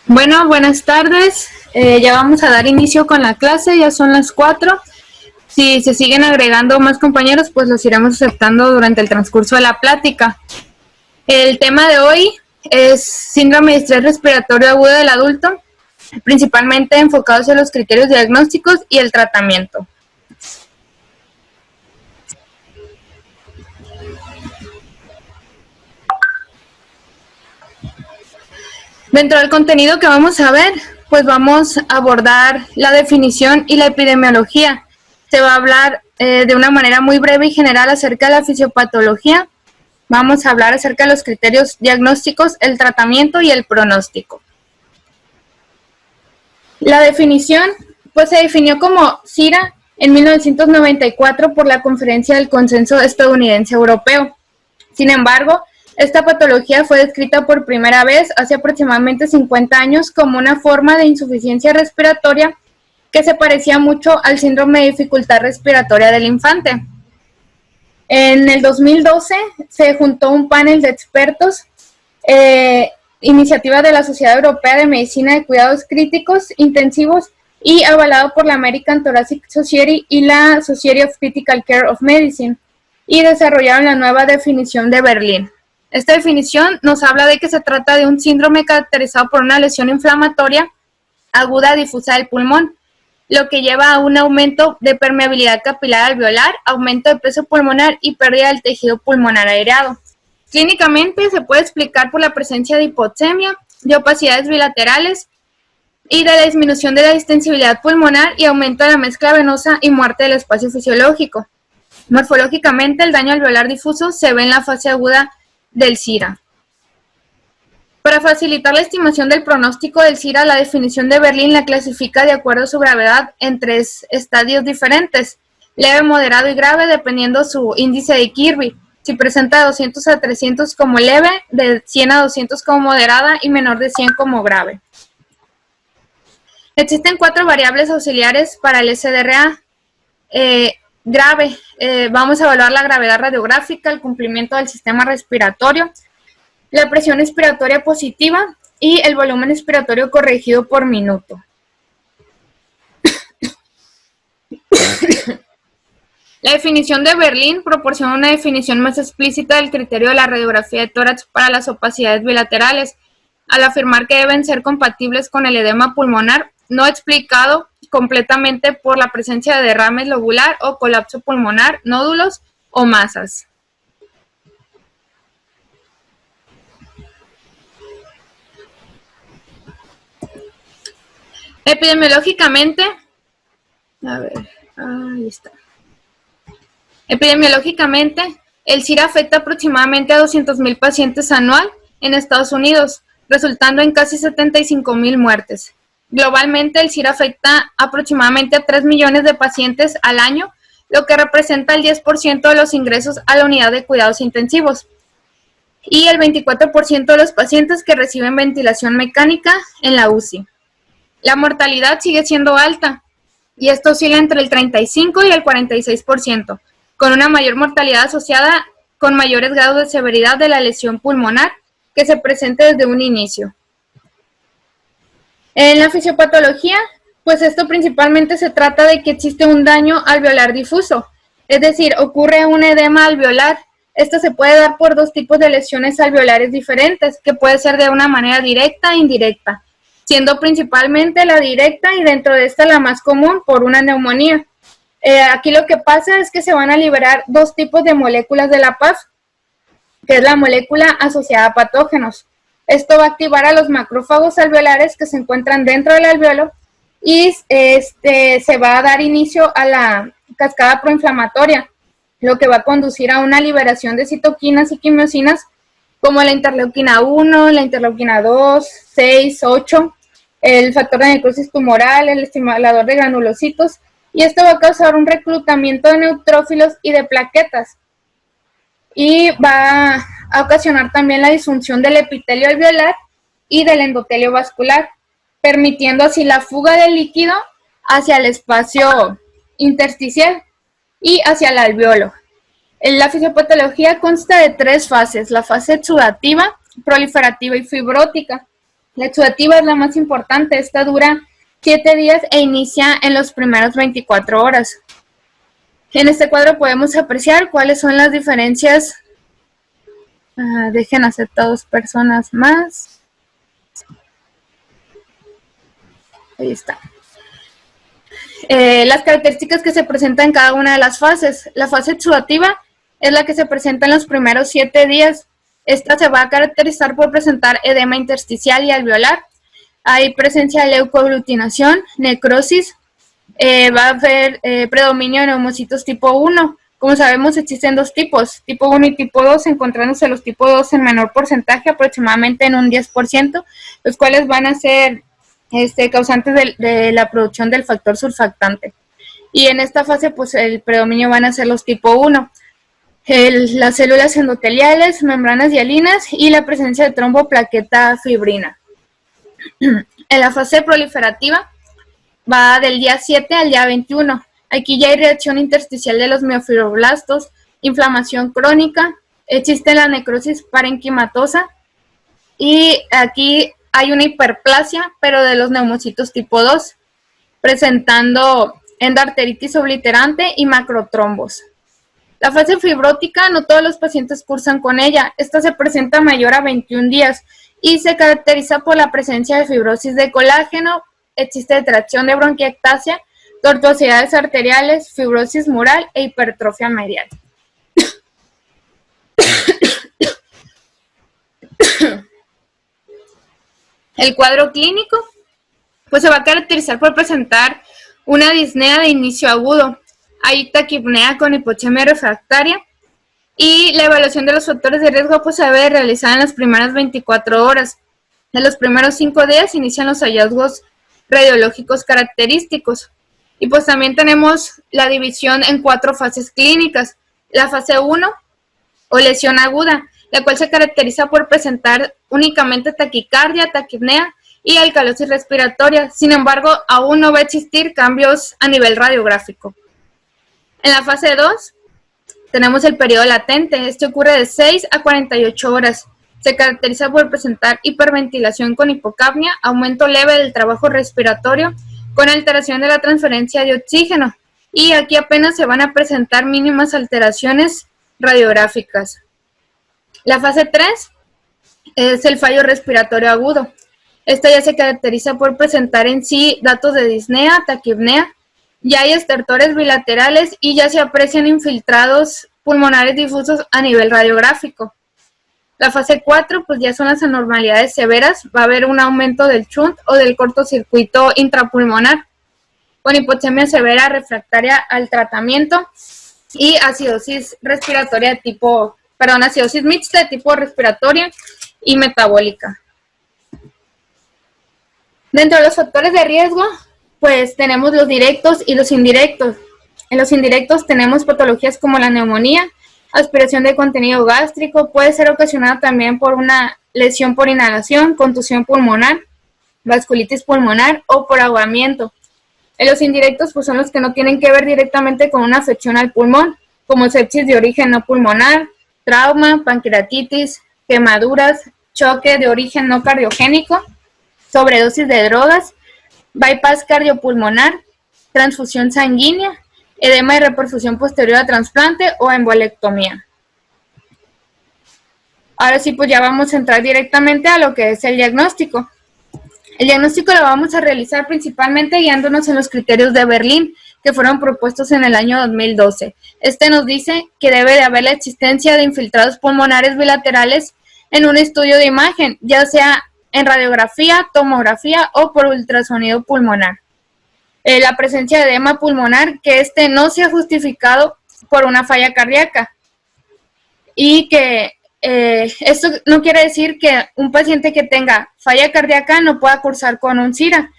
Bueno, buenas tardes. Ya vamos a dar inicio con la clase, ya son las 4. Si se siguen agregando más compañeros, pues los iremos aceptando durante el transcurso de la plática. El tema de hoy es síndrome de estrés respiratorio agudo del adulto, principalmente enfocados en los criterios diagnósticos y el tratamiento. Dentro del contenido que vamos a ver, pues vamos a abordar la definición y la epidemiología. Se va a hablar de una manera muy breve y general acerca de la fisiopatología. Vamos a hablar acerca de los criterios diagnósticos, el tratamiento y el pronóstico. La definición, pues se definió como SIRA en 1994 por la Conferencia del Consenso Estadounidense Europeo. Sin embargo, esta patología fue descrita por primera vez hace aproximadamente 50 años como una forma de insuficiencia respiratoria que se parecía mucho al síndrome de dificultad respiratoria del infante. En el 2012 se juntó un panel de expertos, iniciativa de la Sociedad Europea de Medicina de Cuidados Críticos Intensivos y avalado por la American Thoracic Society y la Society of Critical Care of Medicine, y desarrollaron la nueva definición de Berlín. Esta definición nos habla de que se trata de un síndrome caracterizado por una lesión inflamatoria aguda difusa del pulmón, lo que lleva a un aumento de permeabilidad capilar alveolar, aumento de peso pulmonar y pérdida del tejido pulmonar aereado. Clínicamente se puede explicar por la presencia de hipoxemia, de opacidades bilaterales y de la disminución de la distensibilidad pulmonar y aumento de la mezcla venosa y muerte del espacio fisiológico. Morfológicamente, el daño alveolar difuso se ve en la fase aguda del SIRA. Para facilitar la estimación del pronóstico del SIRA, la definición de Berlín la clasifica de acuerdo a su gravedad en 3 estadios diferentes: leve, moderado y grave, dependiendo su índice de Kirby. Si presenta de 200 a 300 como leve, de 100 a 200 como moderada y menor de 100 como grave. Existen 4 variables auxiliares para el SDRA. Grave, vamos a evaluar la gravedad radiográfica, el cumplimiento del sistema respiratorio, la presión expiratoria positiva y el volumen expiratorio corregido por minuto. La definición de Berlín proporciona una definición más explícita del criterio de la radiografía de tórax para las opacidades bilaterales, al afirmar que deben ser compatibles con el edema pulmonar no explicado completamente por la presencia de derrames lobular o colapso pulmonar, nódulos o masas. Epidemiológicamente, ahí está. Epidemiológicamente, el SIRA afecta aproximadamente a 200,000 pacientes anual en Estados Unidos, resultando en casi 75,000 muertes. Globalmente, el SIRA afecta aproximadamente a 3 millones de pacientes al año, lo que representa el 10% de los ingresos a la unidad de cuidados intensivos y el 24% de los pacientes que reciben ventilación mecánica en la UCI. La mortalidad sigue siendo alta y esto oscila entre el 35 y el 46%, con una mayor mortalidad asociada con mayores grados de severidad de la lesión pulmonar que se presente desde un inicio. En la fisiopatología, pues esto principalmente se trata de que existe un daño alveolar difuso, es decir, ocurre un edema alveolar. Esto se puede dar por 2 tipos de lesiones alveolares diferentes, que puede ser de una manera directa e indirecta, siendo principalmente la directa y dentro de esta la más común por una neumonía. Aquí lo que pasa es que se van a liberar 2 tipos de moléculas de la PAF, que es la molécula asociada a patógenos. Esto va a activar a los macrófagos alveolares que se encuentran dentro del alveolo y se va a dar inicio a la cascada proinflamatoria, lo que va a conducir a una liberación de citoquinas y quimiosinas como la interleuquina 1, la interleuquina 2, 6, 8, el factor de necrosis tumoral, el estimulador de granulocitos, y esto va a causar un reclutamiento de neutrófilos y de plaquetas, y va a ocasionar también la disfunción del epitelio alveolar y del endotelio vascular, permitiendo así la fuga del líquido hacia el espacio intersticial y hacia el alveolo. La fisiopatología consta de 3 fases: la fase exudativa, proliferativa y fibrótica. La exudativa es la más importante, esta dura 7 días e inicia en los primeros 24 horas. En este cuadro podemos apreciar cuáles son las diferencias. Dejen aceptar 2 personas más. Ahí está. Las características que se presentan en cada una de las fases. La fase exudativa es la que se presenta en los primeros 7 días. Esta se va a caracterizar por presentar edema intersticial y alveolar. Hay presencia de leucoaglutinación, necrosis. Va a haber predominio de neumocitos tipo 1. Como sabemos, existen 2 tipos, tipo 1 y tipo 2, encontrándose los tipo 2 en menor porcentaje, aproximadamente en un 10%, los cuales van a ser causantes de la producción del factor surfactante. Y en esta fase, pues el predominio van a ser los tipo 1. Las células endoteliales, membranas hialinas y la presencia de tromboplaqueta fibrina. En la fase proliferativa va del día 7 al día 21. Aquí ya hay reacción intersticial de los miofibroblastos, inflamación crónica, existe la necrosis parenquimatosa y aquí hay una hiperplasia, pero de los neumocitos tipo 2, presentando endarteritis obliterante y macrotrombos. La fase fibrótica, no todos los pacientes cursan con ella. Esta se presenta mayor a 21 días y se caracteriza por la presencia de fibrosis de colágeno, existe tracción de bronquiectasia, tortuosidades arteriales, fibrosis mural e hipertrofia medial. El cuadro clínico pues se va a caracterizar por presentar una disnea de inicio agudo. Hay taquipnea con hipoxemia refractaria y la evaluación de los factores de riesgo pues se debe realizar en las primeras 24 horas. En los primeros 5 días inician los hallazgos radiológicos característicos. Y pues también tenemos la división en 4 fases clínicas. La fase 1 o lesión aguda, la cual se caracteriza por presentar únicamente taquicardia, taquipnea y alcalosis respiratoria. Sin embargo, aún no va a existir cambios a nivel radiográfico. En la fase 2 tenemos el periodo latente. Este ocurre de 6 a 48 horas. Se caracteriza por presentar hiperventilación con hipocapnia, aumento leve del trabajo respiratorio, con alteración de la transferencia de oxígeno. Y aquí apenas se van a presentar mínimas alteraciones radiográficas. La fase 3 es el fallo respiratorio agudo. Esta ya se caracteriza por presentar en sí datos de disnea, taquipnea, ya hay estertores bilaterales y ya se aprecian infiltrados pulmonares difusos a nivel radiográfico. La fase 4 pues ya son las anormalidades severas, va a haber un aumento del shunt o del cortocircuito intrapulmonar, con hipoxemia severa refractaria al tratamiento y acidosis respiratoria de tipo, acidosis mixta de tipo respiratoria y metabólica. Dentro de los factores de riesgo, pues tenemos los directos y los indirectos. En los indirectos tenemos patologías como la neumonía, aspiración de contenido gástrico, puede ser ocasionada también por una lesión por inhalación, contusión pulmonar, vasculitis pulmonar o por ahogamiento. En los indirectos pues son los que no tienen que ver directamente con una afección al pulmón, como sepsis de origen no pulmonar, trauma, pancreatitis, quemaduras, choque de origen no cardiogénico, sobredosis de drogas, bypass cardiopulmonar, transfusión sanguínea, edema y reperfusión posterior a trasplante o embolectomía. Ahora sí, pues ya vamos a entrar directamente a lo que es el diagnóstico. El diagnóstico lo vamos a realizar principalmente guiándonos en los criterios de Berlín, que fueron propuestos en el año 2012. Este nos dice que debe de haber la existencia de infiltrados pulmonares bilaterales en un estudio de imagen, ya sea en radiografía, tomografía o por ultrasonido pulmonar. La presencia de edema pulmonar, que no se ha justificado por una falla cardíaca. Y que esto no quiere decir que un paciente que tenga falla cardíaca no pueda cursar con un SIRA,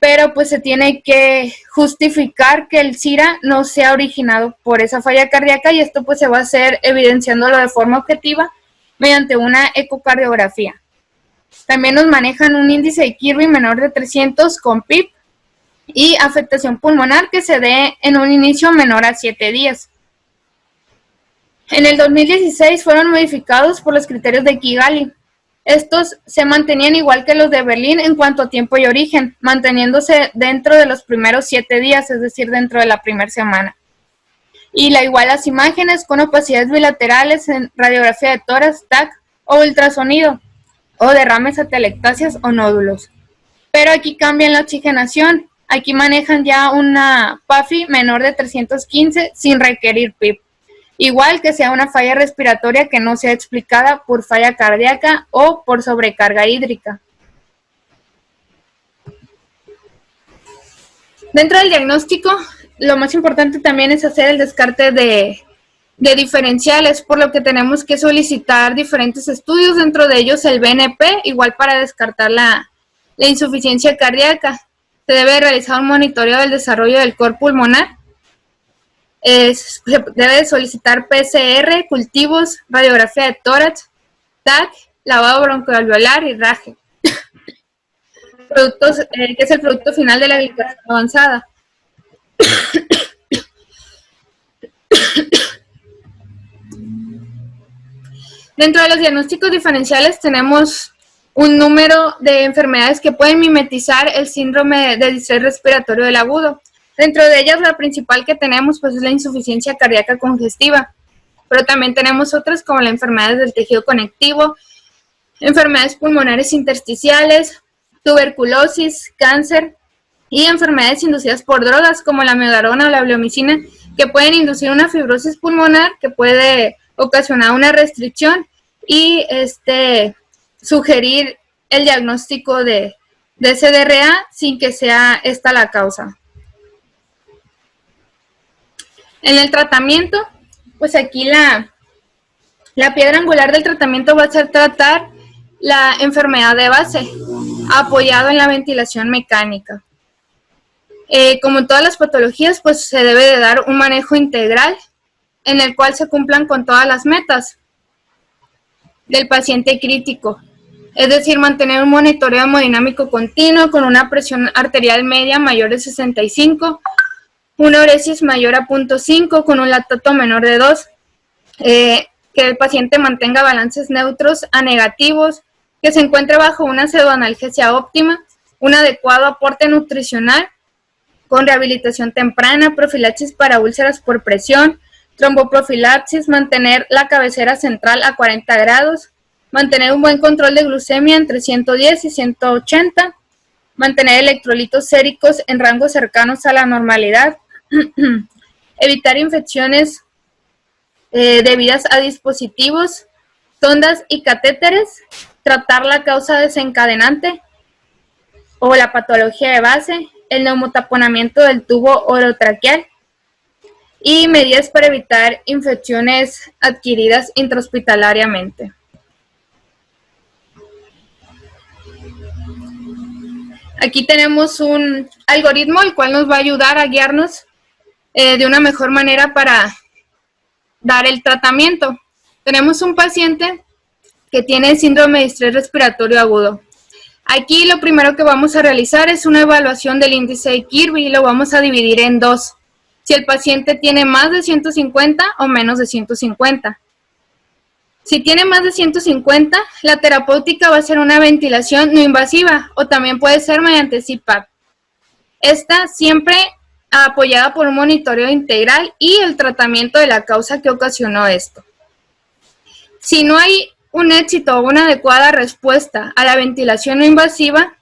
pero pues se tiene que justificar que el SIRA no sea originado por esa falla cardíaca y esto pues se va a hacer evidenciándolo de forma objetiva mediante una ecocardiografía. También nos manejan un índice de Kirby menor de 300 con PIP y afectación pulmonar que se dé en un inicio menor a 7 días. En el 2016 fueron modificados por los criterios de Kigali. Estos se mantenían igual que los de Berlín en cuanto a tiempo y origen, manteniéndose dentro de los primeros 7 días, es decir, dentro de la primera semana. Y igual las imágenes con opacidades bilaterales en radiografía de tórax, TAC o ultrasonido, o derrames atelectasias o nódulos. Pero aquí cambian la oxigenación. Aquí manejan ya una PAFI menor de 315 sin requerir PIP. Igual que sea una falla respiratoria que no sea explicada por falla cardíaca o por sobrecarga hídrica. Dentro del diagnóstico, lo más importante también es hacer el descarte de diferenciales, por lo que tenemos que solicitar diferentes estudios, dentro de ellos el BNP, igual para descartar la insuficiencia cardíaca. Se debe realizar un monitoreo del desarrollo del core pulmonar. Se debe solicitar PCR, cultivos, radiografía de tórax, TAC, lavado broncoalveolar y raje. Productos, que es el producto final de la glicemia avanzada. Dentro de los diagnósticos diferenciales tenemos un número de enfermedades que pueden mimetizar el síndrome de distrés respiratorio del agudo. Dentro de ellas, la principal que tenemos pues es la insuficiencia cardíaca congestiva, pero también tenemos otras como las enfermedades del tejido conectivo, enfermedades pulmonares intersticiales, tuberculosis, cáncer y enfermedades inducidas por drogas como la miodarona o la bleomicina, que pueden inducir una fibrosis pulmonar que puede ocasionar una restricción y sugerir el diagnóstico de CDRA sin que sea esta la causa. En el tratamiento, pues aquí la piedra angular del tratamiento va a ser tratar la enfermedad de base, apoyado en la ventilación mecánica. Como en todas las patologías, pues se debe de dar un manejo integral en el cual se cumplan con todas las metas del paciente crítico. Es decir, mantener un monitoreo hemodinámico continuo con una presión arterial media mayor de 65, una uresis mayor a 0.5 con un lactato menor de 2, que el paciente mantenga balances neutros a negativos, que se encuentre bajo una pseudoanalgesia óptima, un adecuado aporte nutricional con rehabilitación temprana, profilaxis para úlceras por presión, tromboprofilaxis, mantener la cabecera central a 40 grados, mantener un buen control de glucemia entre 110 y 180, mantener electrolitos séricos en rangos cercanos a la normalidad, evitar infecciones debidas a dispositivos, sondas y catéteres, tratar la causa desencadenante o la patología de base, el neumotaponamiento del tubo orotraqueal y medidas para evitar infecciones adquiridas intrahospitalariamente. Aquí tenemos un algoritmo el cual nos va a ayudar a guiarnos de una mejor manera para dar el tratamiento. Tenemos un paciente que tiene síndrome de distrés respiratorio agudo. Aquí lo primero que vamos a realizar es una evaluación del índice de Kirby y lo vamos a dividir en dos. Si el paciente tiene más de 150 o menos de 150. Si tiene más de 150, la terapéutica va a ser una ventilación no invasiva o también puede ser mediante CPAP. Esta siempre apoyada por un monitoreo integral y el tratamiento de la causa que ocasionó esto. Si no hay un éxito o una adecuada respuesta a la ventilación no invasiva,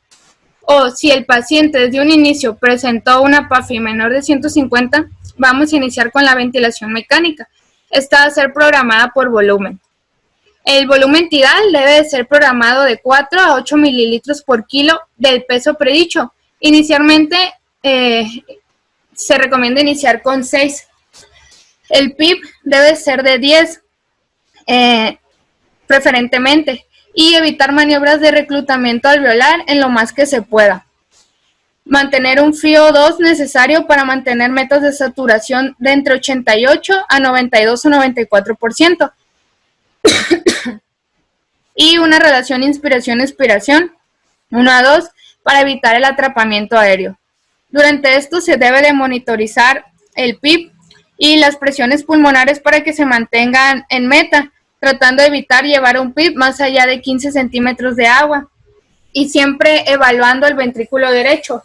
o si el paciente desde un inicio presentó una PAFI menor de 150, vamos a iniciar con la ventilación mecánica. Esta va a ser programada por volumen. El volumen tidal debe de ser programado de 4 a 8 mililitros por kilo del peso predicho. Inicialmente se recomienda iniciar con 6. El PIP debe ser de 10 preferentemente y evitar maniobras de reclutamiento alveolar en lo más que se pueda. Mantener un FiO2 necesario para mantener metas de saturación de entre 88 a 92 o 94%. Y una relación inspiración-expiración 1 a 2 para evitar el atrapamiento aéreo. Durante esto se debe de monitorizar el PIP y las presiones pulmonares para que se mantengan en meta tratando de evitar llevar un PIB más allá de 15 centímetros de agua y siempre evaluando el ventrículo derecho.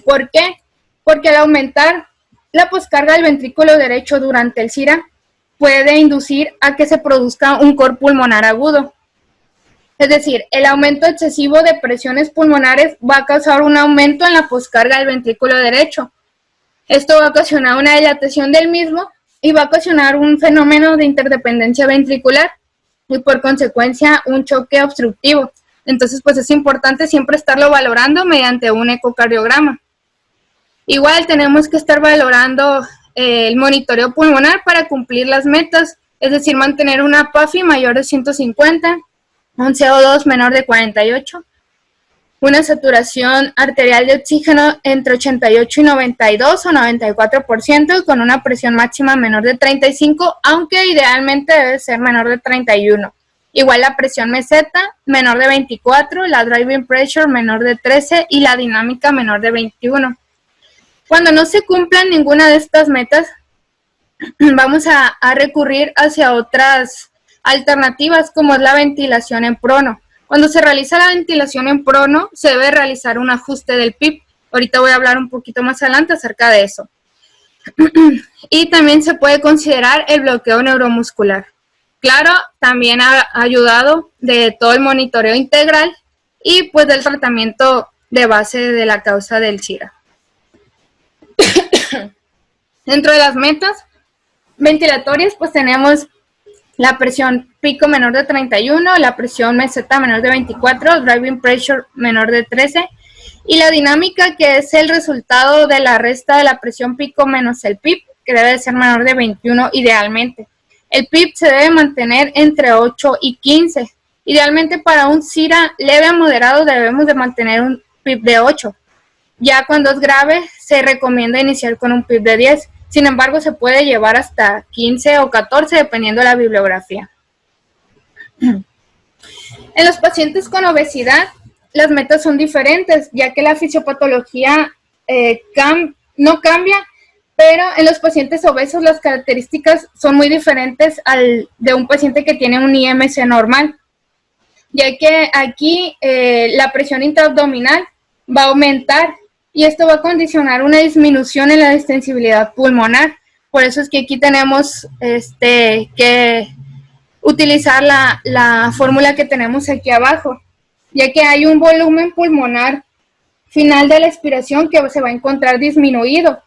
¿Por qué? Porque al aumentar la poscarga del ventrículo derecho durante el CIRA puede inducir a que se produzca un cor pulmonar agudo. Es decir, el aumento excesivo de presiones pulmonares va a causar un aumento en la poscarga del ventrículo derecho. Esto va a ocasionar una dilatación del mismo y va a ocasionar un fenómeno de interdependencia ventricular y por consecuencia un choque obstructivo. Entonces, pues es importante siempre estarlo valorando mediante un ecocardiograma. Igual tenemos que estar valorando el monitoreo pulmonar para cumplir las metas, es decir, mantener una PAFI mayor de 150, un CO2 menor de 48, una saturación arterial de oxígeno entre 88 y 92 o 94%, con una presión máxima menor de 35, aunque idealmente debe ser menor de 31. Igual la presión meseta menor de 24, la driving pressure menor de 13 y la dinámica menor de 21. Cuando no se cumplan ninguna de estas metas, vamos a recurrir hacia otras alternativas como es la ventilación en prono. Cuando se realiza la ventilación en prono, se debe realizar un ajuste del PIB. Ahorita voy a hablar un poquito más adelante acerca de eso. Y también se puede considerar el bloqueo neuromuscular. Claro, también ha ayudado de todo el monitoreo integral y pues del tratamiento de base de la causa del SIRA. Dentro de las metas ventilatorias, pues tenemos la presión pico menor de 31, la presión meseta menor de 24, driving pressure menor de 13 y la dinámica, que es el resultado de la resta de la presión pico menos el PIB, que debe de ser menor de 21 idealmente. El PIB se debe mantener entre 8 y 15. Idealmente para un SIRA leve a moderado debemos de mantener un PIB de 8. Ya cuando es grave se recomienda iniciar con un PIB de 10. Sin embargo, se puede llevar hasta 15 o 14 dependiendo de la bibliografía. En los pacientes con obesidad, las metas son diferentes, ya que la fisiopatología no cambia, pero en los pacientes obesos las características son muy diferentes al de un paciente que tiene un IMC normal, ya que aquí la presión intraabdominal va a aumentar y esto va a condicionar una disminución en la distensibilidad pulmonar. Por eso es que aquí tenemos que utilizar la fórmula que tenemos aquí abajo, ya que hay un volumen pulmonar final de la expiración que se va a encontrar disminuido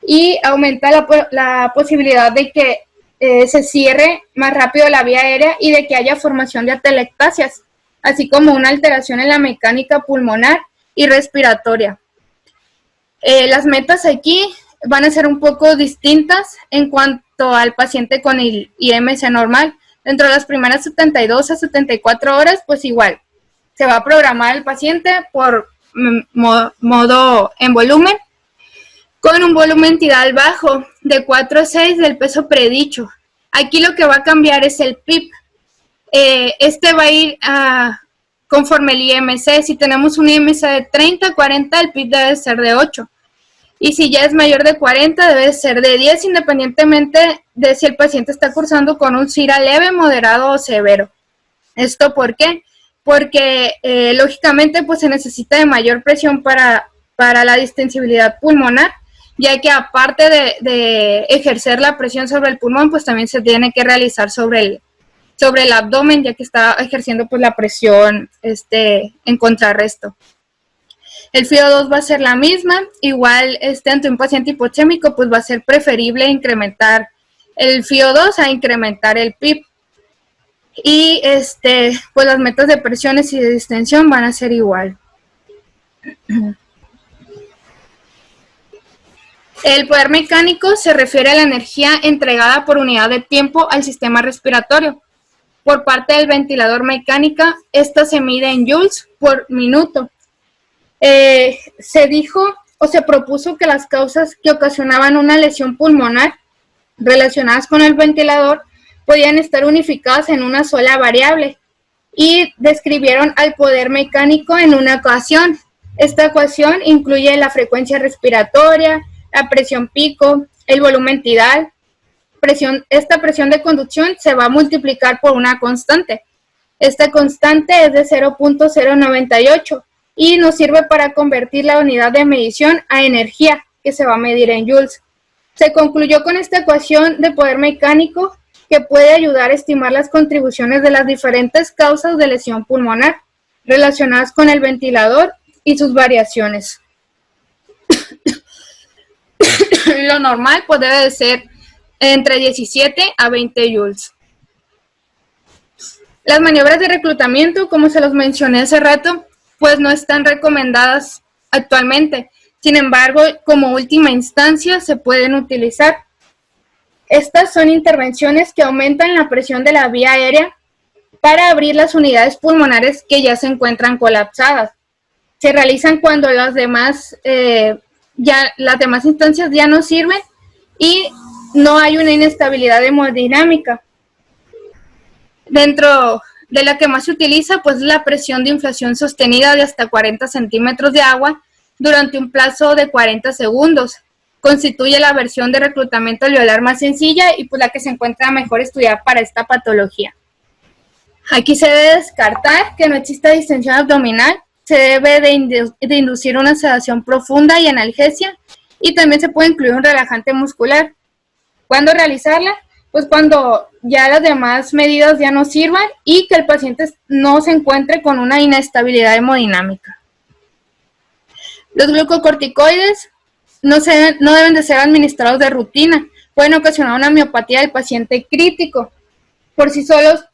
y aumenta la posibilidad de que se cierre más rápido la vía aérea y de que haya formación de atelectasias, así como una alteración en la mecánica pulmonar y respiratoria. Las metas aquí van a ser un poco distintas en cuanto al paciente con el IMC normal. Dentro de las primeras 72 a 74 horas, pues igual, se va a programar el paciente por modo en volumen, con un volumen tidal bajo de 4 a 6 del peso predicho. Aquí lo que va a cambiar es el PIB. Va a ir conforme el IMC. Si tenemos un IMC de 30 a 40, el PIB debe ser de 8. Y si ya es mayor de 40, debe ser de 10, independientemente de si el paciente está cursando con un SIRA leve, moderado o severo. ¿Esto por qué? Porque lógicamente pues se necesita de mayor presión para la distensibilidad pulmonar, ya que aparte de ejercer la presión sobre el pulmón, pues también se tiene que realizar sobre el abdomen, ya que está ejerciendo pues la presión en contrarresto. El FiO2 va a ser la misma, igual ante un paciente hipoxémico pues va a ser preferible incrementar el FiO2 a incrementar el PIB. Y pues las metas de presiones y de distensión van a ser igual. El poder mecánico se refiere a la energía entregada por unidad de tiempo al sistema respiratorio. Por parte del ventilador mecánica, esta se mide en joules por minuto. Se dijo o se propuso que las causas que ocasionaban una lesión pulmonar relacionadas con el ventilador podían estar unificadas en una sola variable y describieron al poder mecánico en una ecuación. Esta ecuación incluye la frecuencia respiratoria, la presión pico, el volumen tidal, esta presión de conducción se va a multiplicar por una constante. Esta constante es de 0.098 y nos sirve para convertir la unidad de medición a energía, que se va a medir en joules. Se concluyó con esta ecuación de poder mecánico que puede ayudar a estimar las contribuciones de las diferentes causas de lesión pulmonar relacionadas con el ventilador y sus variaciones. Lo normal pues debe de ser entre 17 a 20 joules. Las maniobras de reclutamiento, como se los mencioné hace rato, pues no están recomendadas actualmente. Sin embargo, como última instancia se pueden utilizar. Estas son intervenciones que aumentan la presión de la vía aérea para abrir las unidades pulmonares que ya se encuentran colapsadas. Se realizan cuando las demás instancias ya no sirven y no hay una inestabilidad hemodinámica. Dentro de la que más se utiliza, pues la presión de inflación sostenida de hasta 40 centímetros de agua durante un plazo de 40 segundos. Constituye la versión de reclutamiento alveolar más sencilla y pues la que se encuentra mejor estudiada para esta patología. Aquí se debe descartar que no exista distensión abdominal, se debe de inducir una sedación profunda y analgesia, y también se puede incluir un relajante muscular. ¿Cuándo realizarla? Pues cuando ya las demás medidas ya no sirvan y que el paciente no se encuentre con una inestabilidad hemodinámica. Los glucocorticoides no deben de ser administrados de rutina, pueden ocasionar una miopatía del paciente crítico. Por sí solos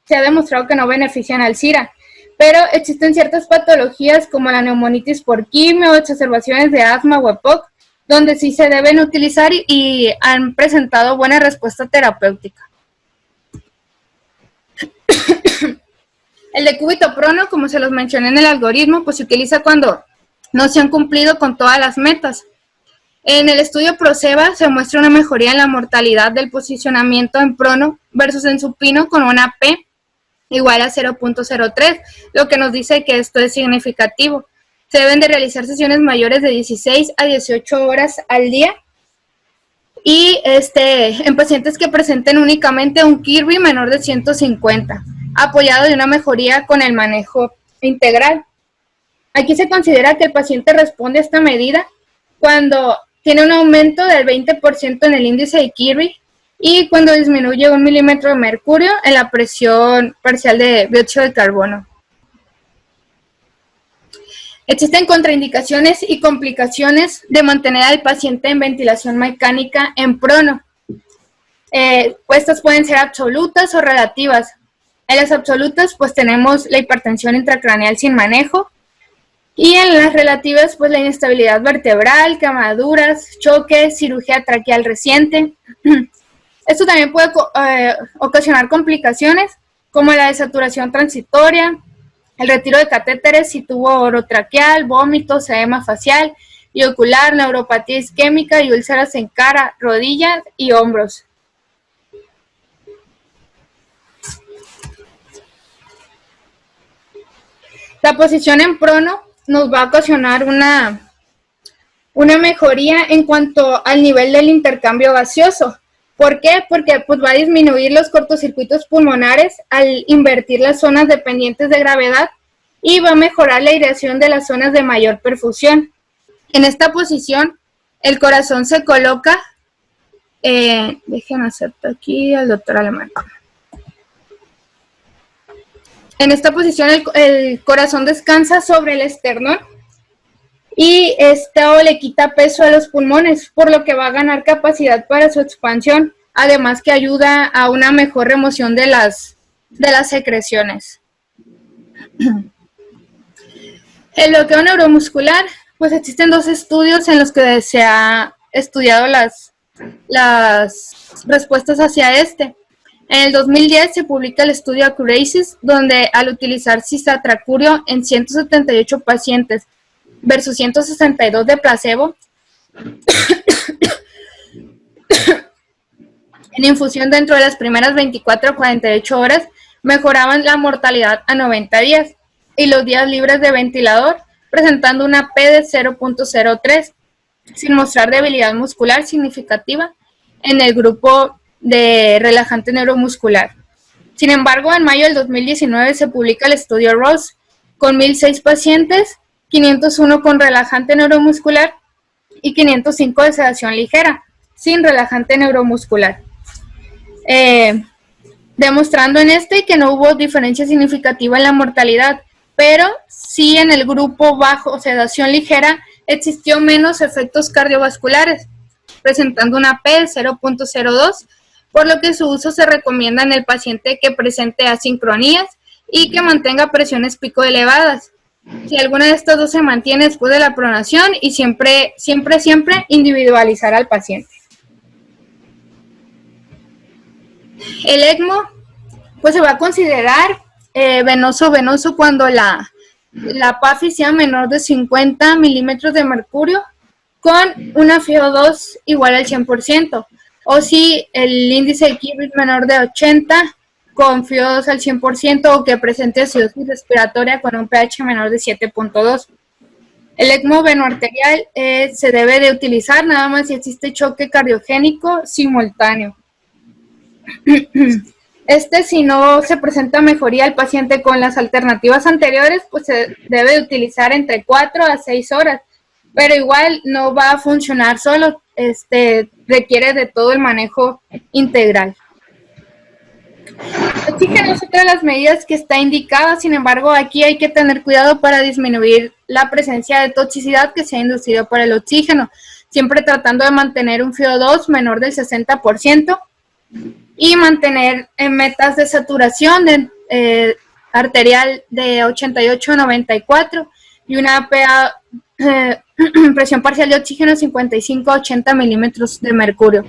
se ha demostrado que no benefician al SIRA, pero existen ciertas patologías como la neumonitis por quimio, exacerbaciones de asma o EPOC, donde sí se deben utilizar y han presentado buena respuesta terapéutica. El decúbito prono, como se los mencioné en el algoritmo, pues se utiliza cuando no se han cumplido con todas las metas. En el estudio PROSEBA se muestra una mejoría en la mortalidad del posicionamiento en prono versus en supino con una P igual a 0.03, lo que nos dice que esto es significativo. Se deben de realizar sesiones mayores de 16 a 18 horas al día y en pacientes que presenten únicamente un Kirby menor de 150, apoyado de una mejoría con el manejo integral. Aquí se considera que el paciente responde a esta medida cuando tiene un aumento del 20% en el índice de Kirby y cuando disminuye 1 milímetro de mercurio en la presión parcial de dióxido de carbono. Existen contraindicaciones y complicaciones de mantener al paciente en ventilación mecánica en prono. Estas pueden ser absolutas o relativas. En las absolutas, pues tenemos la hipertensión intracraneal sin manejo, y en las relativas, pues la inestabilidad vertebral, quemaduras, choques, cirugía traqueal reciente. Esto también puede ocasionar complicaciones como la desaturación transitoria, el retiro de catéteres si tuvo orotraqueal, vómitos, edema facial y ocular, neuropatía isquémica y úlceras en cara, rodillas y hombros. La posición en prono nos va a ocasionar una mejoría en cuanto al nivel del intercambio gaseoso. ¿Por qué? Porque pues, va a disminuir los cortocircuitos pulmonares al invertir las zonas dependientes de gravedad y va a mejorar la aireación de las zonas de mayor perfusión. En esta posición, el corazón se coloca, déjenme hacer aquí al doctor Alemán. En esta posición el corazón descansa sobre el esternón y esto le quita peso a los pulmones, por lo que va a ganar capacidad para su expansión, además que ayuda a una mejor remoción de las secreciones. El bloqueo neuromuscular, pues existen 2 estudios en los que se ha estudiado las respuestas hacia este. En el 2010 se publica el estudio Accuracies, donde al utilizar cisatracurio en 178 pacientes versus 162 de placebo, en infusión dentro de las primeras 24 a 48 horas, mejoraban la mortalidad a 90 días y los días libres de ventilador, presentando una P de 0.03, sin mostrar debilidad muscular significativa en el grupo de relajante neuromuscular. Sin embargo, en mayo del 2019 se publica el estudio Ross con 1.006 pacientes, 501 con relajante neuromuscular y 505 de sedación ligera, sin relajante neuromuscular. Demostrando en este que no hubo diferencia significativa en la mortalidad, pero sí en el grupo bajo sedación ligera existió menos efectos cardiovasculares, presentando una P de 0.02, por lo que su uso se recomienda en el paciente que presente asincronías y que mantenga presiones pico elevadas. Si alguna de estas dos se mantiene después de la pronación, y siempre individualizar al paciente. El ECMO pues se va a considerar venoso cuando la PAFI sea menor de 50 milímetros de mercurio con una FiO2 igual al 100%, o si el índice de Kibble es menor de 80 con FiO2 al 100% o que presente acidosis respiratoria con un pH menor de 7.2. El ECMO venoarterial se debe de utilizar nada más si existe choque cardiogénico simultáneo. Si no se presenta mejoría al paciente con las alternativas anteriores, pues se debe de utilizar entre 4 a 6 horas, pero igual no va a funcionar solo, requiere de todo el manejo integral. El oxígeno es otra de las medidas que está indicada, sin embargo, aquí hay que tener cuidado para disminuir la presencia de toxicidad que se ha inducido por el oxígeno, siempre tratando de mantener un FiO2 menor del 60%, y mantener metas de saturación arterial de 88 a 94 y una PA, presión parcial de oxígeno 55 a 80 milímetros de mercurio.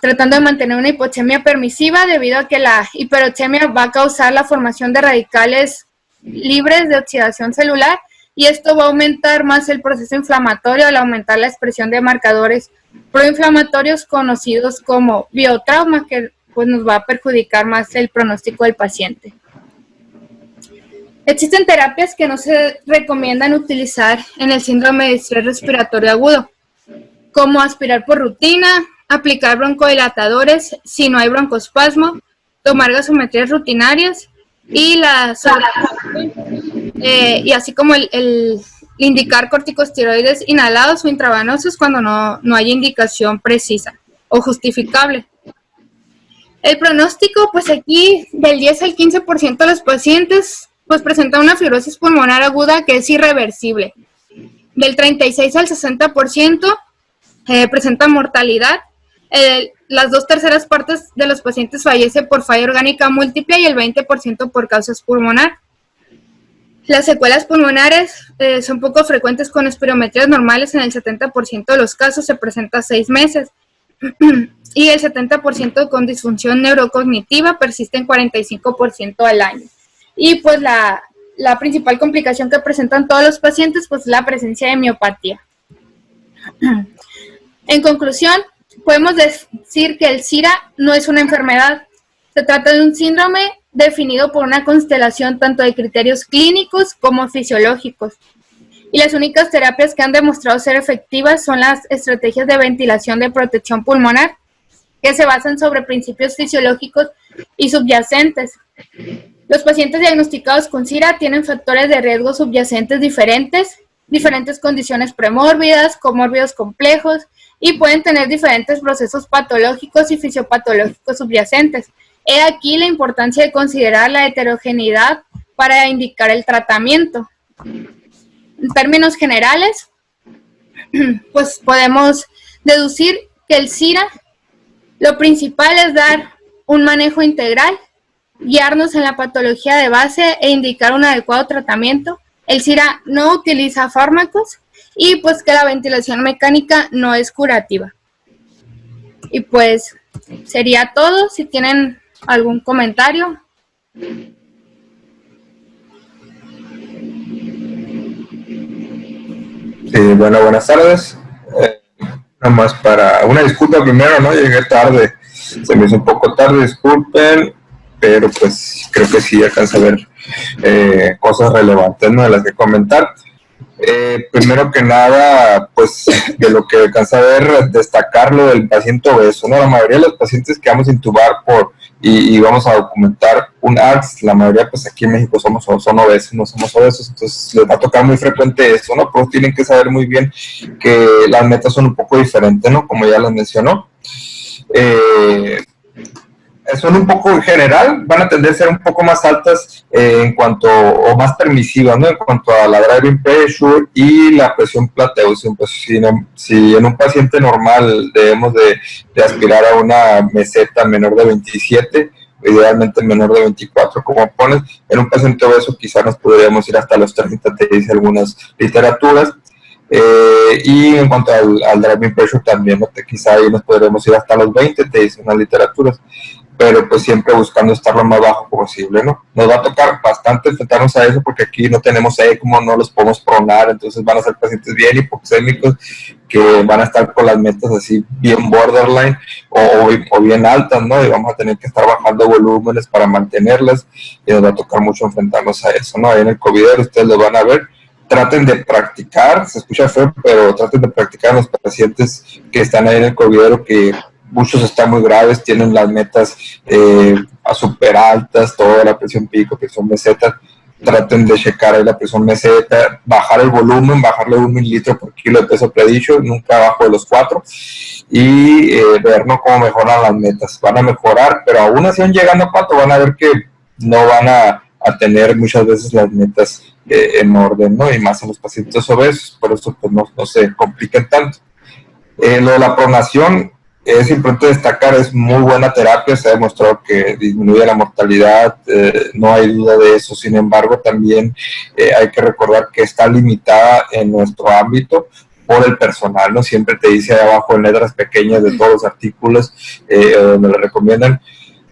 Tratando de mantener una hipoxemia permisiva debido a que la hiperoxemia va a causar la formación de radicales libres de oxidación celular, y esto va a aumentar más el proceso inflamatorio al aumentar la expresión de marcadores proinflamatorios conocidos como biotrauma, que pues nos va a perjudicar más el pronóstico del paciente. Existen terapias que no se recomiendan utilizar en el síndrome de estrés respiratorio agudo, como aspirar por rutina, aplicar broncodilatadores si no hay broncoespasmo, tomar gasometrías rutinarias y y así como el indicar corticosteroides inhalados o intravenosos cuando no hay indicación precisa o justificable. El pronóstico, pues aquí del 10 al 15% de los pacientes pues presenta una fibrosis pulmonar aguda que es irreversible. Del 36 al 60% presenta mortalidad. Las 2/3 partes de los pacientes fallecen por falla orgánica múltiple y el 20% por causas pulmonar. Las secuelas pulmonares son poco frecuentes con espirometrías normales. En el 70% de los casos se presenta 6 meses y el 70% con disfunción neurocognitiva persiste en 45% al año. Y pues la principal complicación que presentan todos los pacientes pues es la presencia de miopatía. En conclusión, podemos decir que el SIRA no es una enfermedad, se trata de un síndrome definido por una constelación tanto de criterios clínicos como fisiológicos. Y las únicas terapias que han demostrado ser efectivas son las estrategias de ventilación de protección pulmonar, que se basan sobre principios fisiológicos y subyacentes. Los pacientes diagnosticados con SIRA tienen factores de riesgo subyacentes diferentes condiciones premórbidas, comórbidos complejos, y pueden tener diferentes procesos patológicos y fisiopatológicos subyacentes. He aquí la importancia de considerar la heterogeneidad para indicar el tratamiento. En términos generales, pues podemos deducir que el SIRA, lo principal es dar un manejo integral, guiarnos en la patología de base e indicar un adecuado tratamiento. El SIRA no utiliza fármacos y pues que la ventilación mecánica no es curativa. Y pues sería todo. Si tienen algún comentario. Bueno, buenas tardes. Nada más para una disculpa primero, ¿no? Llegué tarde, se me hizo un poco tarde, disculpen, pero pues creo que sí alcanza a ver cosas relevantes, ¿no?, de las que comentar. Primero que nada, pues de lo que alcanza a ver, destacar lo del paciente obeso, ¿no? La mayoría de los pacientes que vamos a intubar y vamos a documentar un ARDS, la mayoría pues aquí en México son obesos, no somos obesos, entonces les va a tocar muy frecuente eso, ¿no? Pero tienen que saber muy bien que las metas son un poco diferentes, ¿no? Como ya les mencionó. Son un poco en general, van a tender a ser un poco más altas en cuanto, o más permisivas, ¿no? En cuanto a la driving pressure y la presión plateausia. Pues si en un paciente normal debemos de aspirar a una meseta menor de 27, idealmente menor de 24, como pones, en un paciente obeso quizás nos podríamos ir hasta los 30, te dice algunas literaturas. Y en cuanto al driving pressure también, ¿no? Quizá ahí nos podremos ir hasta los 20, te dicen las literaturas, pero pues siempre buscando estar lo más bajo posible, ¿no? Nos va a tocar bastante enfrentarnos a eso porque aquí no tenemos ECMO, no los podemos pronar, entonces van a ser pacientes bien hipoxémicos que van a estar con las metas así bien borderline o bien altas, ¿no? Y vamos a tener que estar bajando volúmenes para mantenerlas y nos va a tocar mucho enfrentarnos a eso, ¿no? Ahí en el COVID ustedes lo van a ver. Traten de practicar, se escucha feo, pero traten de practicar en los pacientes que están ahí en el COVID, que muchos están muy graves, tienen las metas a súper altas, toda la presión pico, presión meseta. Traten de checar ahí la presión meseta, bajar el volumen, bajarle 1 mililitro por kilo de peso predicho, nunca abajo de los 4, y ver, ¿no?, cómo mejoran las metas. Van a mejorar, pero aún así llegando a 4 van a ver que no van a tener muchas veces las metas en orden, ¿no? Y más en los pacientes obesos, por eso pues no se compliquen tanto. Lo de la pronación es importante destacar, es muy buena terapia, se ha demostrado que disminuye la mortalidad, no hay duda de eso. Sin embargo, también hay que recordar que está limitada en nuestro ámbito por el personal, ¿no? Siempre te dice ahí abajo en letras pequeñas de todos los artículos donde le recomiendan,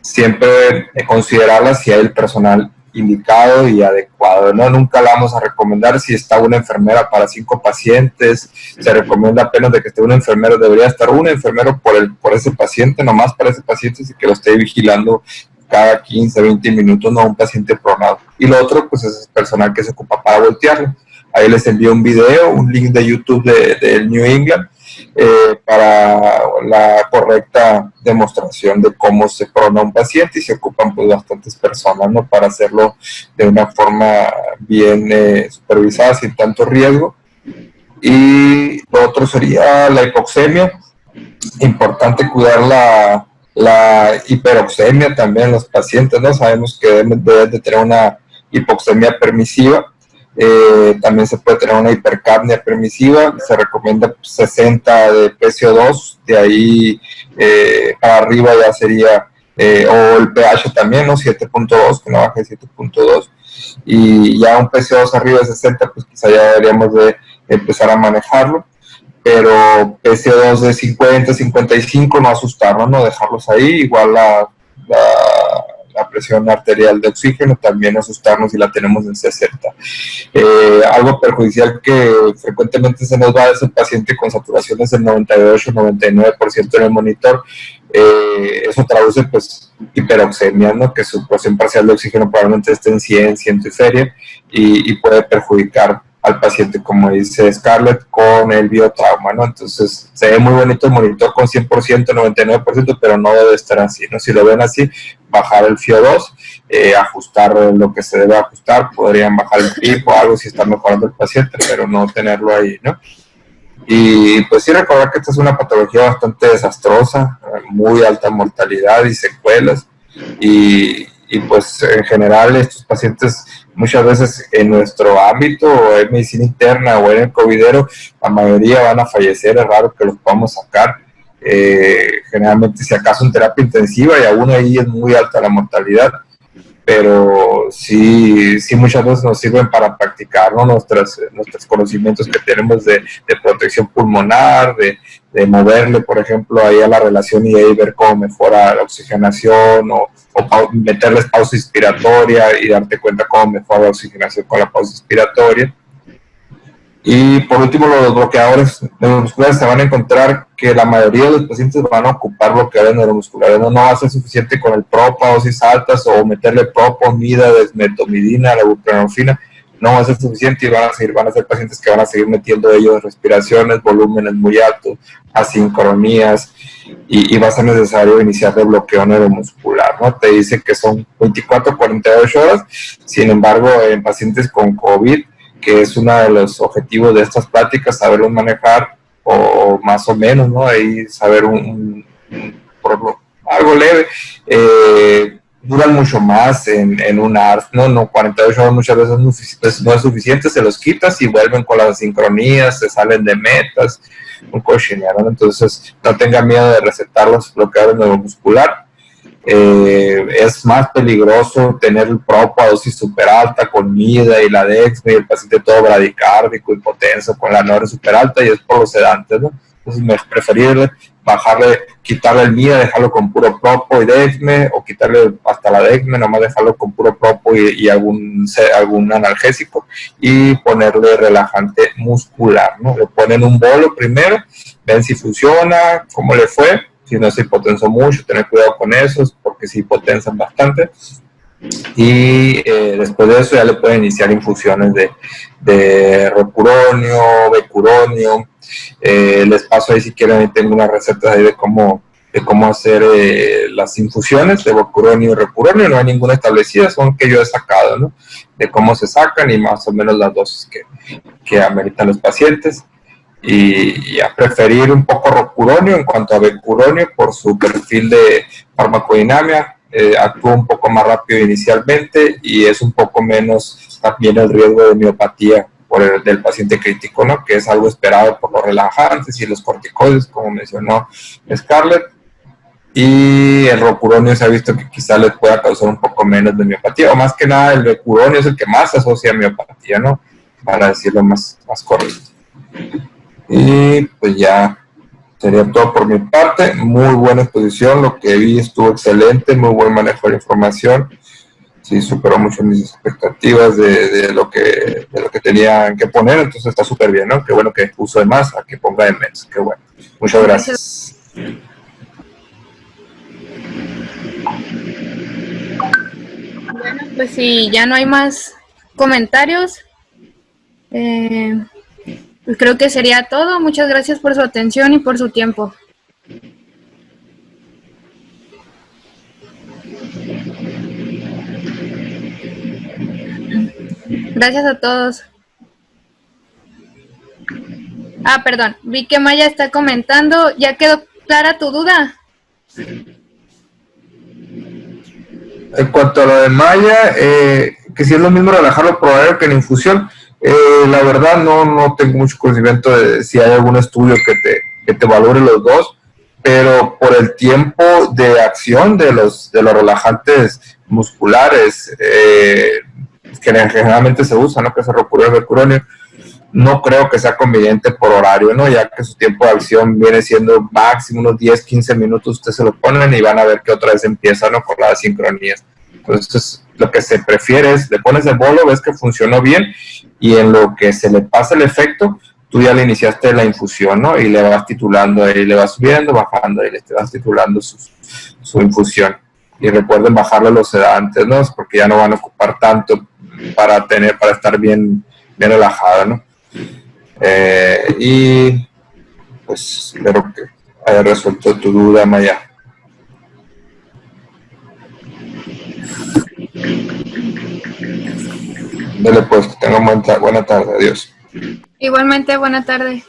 siempre considerarla si hay el personal indicado y adecuado, ¿no? Nunca la vamos a recomendar si está una enfermera para 5 pacientes, se recomienda apenas de que esté un enfermero, debería estar un enfermero por ese paciente, nomás para ese paciente, y que lo esté vigilando cada 15, 20 minutos, no un paciente pronado. Y lo otro, pues es el personal que se ocupa para voltearlo. Ahí les envío un video, un link de YouTube de New England, para la correcta demostración de cómo se prona un paciente, y se ocupan pues bastantes personas, ¿no?, para hacerlo de una forma bien supervisada, sin tanto riesgo. Y lo otro sería la hipoxemia. Importante cuidar la hiperoxemia también en los pacientes, ¿no? Sabemos que deben de tener una hipoxemia permisiva. También se puede tener una hipercapnia permisiva, se recomienda 60 de PCO2, de ahí para arriba ya sería, o el pH también, ¿no?, 7.2, que no baje de 7.2, y ya un PCO2 arriba de 60, pues quizá ya deberíamos de empezar a manejarlo, pero PCO2 de 50, 55, no asustarnos, no dejarlos ahí, igual la presión arterial de oxígeno, también asustarnos si la tenemos en 60. Algo perjudicial que frecuentemente se nos va es el paciente con saturaciones del 98-99% en el monitor. Eso traduce pues hiperoxemia, ¿no?, que su porción parcial de oxígeno probablemente esté en 100 y feria, y puede perjudicar al paciente, como dice Scarlett, con el biotrauma, ¿no? Entonces se ve muy bonito el monitor con 100%, 99%, pero no debe estar así, ¿no? Si lo ven así, bajar el FIO2, ajustar lo que se debe ajustar, podrían bajar el PIP o algo si está mejorando el paciente, pero no tenerlo ahí, ¿no? Y pues sí, recordar que esta es una patología bastante desastrosa, muy alta mortalidad y secuelas, y pues en general estos pacientes muchas veces en nuestro ámbito, o en medicina interna o en el covidero, la mayoría van a fallecer, es raro que los podamos sacar, generalmente si acaso en terapia intensiva, y aún ahí es muy alta la mortalidad, pero sí muchas veces nos sirven para practicar, ¿no?, nuestros conocimientos que tenemos de protección pulmonar, de moverle, por ejemplo, ahí a la relación y ahí ver cómo mejora la oxigenación, o meterles pausa inspiratoria y darte cuenta cómo mejora la oxigenación con la pausa inspiratoria. Y por último, los bloqueadores neuromusculares, se van a encontrar que la mayoría de los pacientes van a ocupar bloqueadores neuromusculares. No va a ser suficiente con el PROPA, dosis altas, o meterle PROPA, mida, desmetomidina, la buprenorfina. no va a ser suficiente y van a ser pacientes que van a seguir metiendo ellos respiraciones, volúmenes muy altos, asincronías, y va a ser necesario iniciar de bloqueo neuromuscular, ¿no? Te dice que son 24 a 48 horas, sin embargo, en pacientes con COVID, que es uno de los objetivos de estas pláticas, saberlos manejar, o más o menos, ¿no? Ahí saber algo leve, duran mucho más en un ART, ¿no? 48 horas muchas veces no es suficiente, se los quitas y vuelven con las sincronías, se salen de metas, un cochinero, ¿no? Entonces no tenga miedo de recetar los bloqueadores neuromuscular. Es más peligroso tener el propo a dosis super alta con MIDA y la Dexme y el paciente todo bradicárdico, hipotenso, con la NOR super alta, y es por los sedantes, ¿no? Entonces me es preferible quitarle el MIDA, dejarlo con puro propo y Dexme, o quitarle hasta la Dexme, nomás dejarlo con puro propo y algún analgésico, y ponerle relajante muscular, ¿no? Le ponen un bolo primero, ven si funciona, cómo le fue. Si no se hipotensó mucho, tener cuidado con eso, porque se hipotensan bastante. Y después de eso ya le pueden iniciar infusiones de rocuronio, becuronio. Les paso ahí si quieren, tengo unas recetas ahí de cómo hacer las infusiones de becuronio y rocuronio. No hay ninguna establecida, son que yo he sacado, ¿no? De cómo se sacan y más o menos las dosis que ameritan los pacientes. Y a preferir un poco rocuronio en cuanto a becuronio por su perfil de farmacodinamia, actúa un poco más rápido inicialmente y es un poco menos también el riesgo de miopatía del paciente crítico, ¿no? Que es algo esperado por los relajantes y los corticoides, como mencionó Scarlett. Y el rocuronio se ha visto que quizá les pueda causar un poco menos de miopatía, o más que nada el becuronio es el que más se asocia a miopatía, ¿no? Para decirlo más correcto. Y pues ya sería todo por mi parte. Muy buena exposición, lo que vi estuvo excelente, muy buen manejo de la información. Sí, superó mucho mis expectativas de lo que tenían que poner, entonces está súper bien, ¿no? Qué bueno que puso de más a que ponga de menos, qué bueno. Muchas gracias. Bueno, pues si ya no hay más comentarios, pues creo que sería todo. Muchas gracias por su atención y por su tiempo. Gracias a todos. Perdón, vi que Maya está comentando. ¿Ya quedó clara tu duda? En cuanto a lo de Maya, que si es lo mismo relajarlo por horario que en infusión, la verdad no tengo mucho conocimiento de si hay algún estudio que te valore los dos, pero por el tiempo de acción de los relajantes musculares que generalmente se usa, ¿no? Que es el rocuronio, el becuronio, no creo que sea conveniente por horario, ¿no? Ya que su tiempo de acción viene siendo máximo unos 10, 15 minutos, ustedes se lo ponen y van a ver que otra vez empieza, ¿no? Con las sincronías. Entonces, lo que se prefiere es, le pones el bolo, ves que funcionó bien, y en lo que se le pasa el efecto, tú ya le iniciaste la infusión, ¿no? Y le vas titulando, ahí le vas subiendo, bajando, y le vas titulando su infusión. Y recuerden bajarle los sedantes, ¿no? Porque ya no van a ocupar tanto para estar bien relajado, ¿no? Y pues espero que haya resuelto tu duda, Maya. Dale pues, que tengan buena tarde, adiós. Igualmente, buena tarde.